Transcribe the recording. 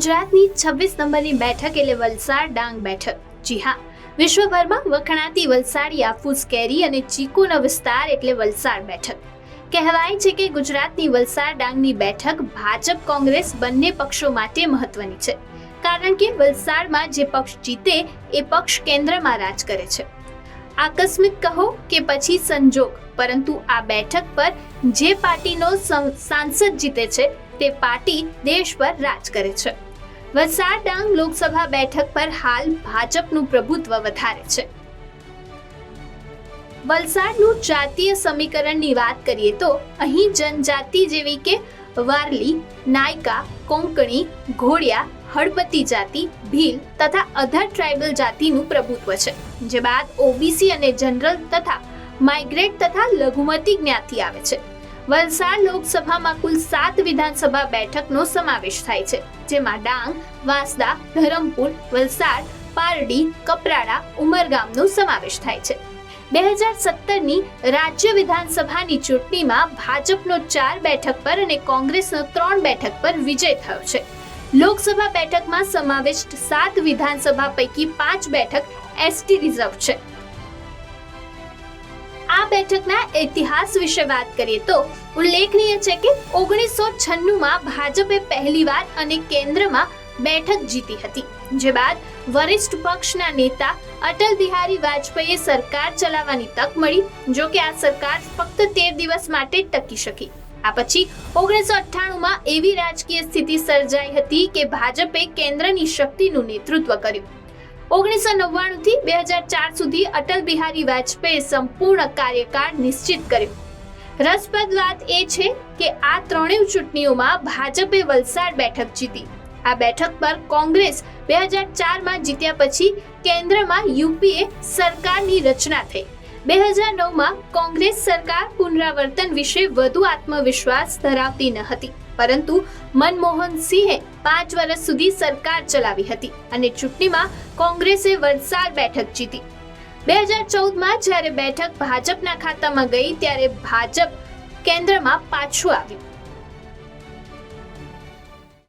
ગુજરાતની 26 નંબરની બેઠક એટલે વલસાડ ડાંગ બેઠક. જી હા, વિશ્વભરમાં વખણાતી વલસાડી આફૂસ કેરી અને ચીકુનો વિસ્તાર એટલે વલસાડ બેઠક. કહેવાય છે કે ગુજરાતની વલસાડ ડાંગની બેઠક ભાજપ કોંગ્રેસ બંને પક્ષો માટે મહત્વની છે, કારણ કે વલસાડમાં જે પક્ષ જીતે એ પક્ષ કેન્દ્રમાં રાજ કરે છે. આકસ્મિક કહો કે પછી સંજોગ, પરંતુ આ બેઠક પર જે પાર્ટીનો સાંસદ જીતે છે તે પાર્ટી દેશ પર રાજ કરે છે. વલસાડ ડાંગ લોકસભા બેઠક પર હાલ ભાજપનું પ્રભુત્વ વધારે છે. વલસાડનું જાતીય સમીકરણની વાત કરીએ તો અહીં જનજાતિ જેવી કે વારલી, નાયકા, કોંકણી, ઘોડિયા, હળપતિ જાતિ, ભીલ તથા અધર ટ્રાઇબલ જાતિનું પ્રભુત્વ છે. જે બાદ ઓબીસી અને જનરલ તથા માઇગ્રેટ તથા લઘુમતી જ્ઞાતિ આવે છે. વલસાડ લોકસભામાં કુલ 7 વિધાનસભા બેઠકનો સમાવેશ થાય છે, જેમાં ડાંગ, વાંસદા, ધરમપુર, વલસાડ, પારડી, કપરાડા, ઉમરગામનો સમાવેશ થાય છે. 2017ની રાજ્ય વિધાનસભાની ચૂંટણીમાં ભાજપનો 4 બેઠક પર અને કોંગ્રેસનો 3 બેઠક પર વિજય થયો છે. લોકસભા બેઠકમાં સમાવિષ્ટ 7 વિધાનસભા પૈકી 5 બેઠક એસટી રિઝર્વ છે. આ બેઠકના ઇતિહાસ વિશે વાત કરીએ તો ઉલ્લેખનીય છે કે 1996માં ભાજપે પહેલીવાર અને કેન્દ્રમાં બેઠક જીતી હતી. જે બાદ વરિષ્ઠ પક્ષના નેતા અટલ બિહારી વાજપેયીએ સરકાર ચલાવવાની તક મળી. જો કે આ સરકાર ફક્ત 13 દિવસ માટે જ ટકી શકી. આ પછી 1998માં એવી રાજકીય સ્થિતિ સર્જાઈ હતી કે ભાજપે કેન્દ્રની શક્તિનું નેતૃત્વ કર્યું. 1999 થી 2004 સુધી અટલ બિહારી વાજપેયીએ સંપૂર્ણ કાર્યકાળ નિશ્ચિત કર્યો. રસપ્રદ વાત એ છે કે આ ત્રણેય ચૂંટણીઓમાં ભાજપે વલસાડ બેઠક જીતી. આ બેઠક પર કોંગ્રેસ 2004માં જીત્યા પછી કેન્દ્રમાં યુપીએ સરકારની રચના થઈ. 2009માં કોંગ્રેસ સરકાર પુનરાવર્તન વિશે વધુ આત્મવિશ્વાસ ધરાવતી ન હતી, પરંતુ મનમોહન સિંહે 5 વર્ષ સુધી સરકાર ચલાવી હતી અને ચૂંટણીમાં કોંગ્રેસે વલસાડ બેઠક જીતી. 2014માં જ્યારે બેઠક ભાજપના ખાતામાં ગઈ ત્યારે ભાજપ કેન્દ્રમાં પાછું આવ્યું.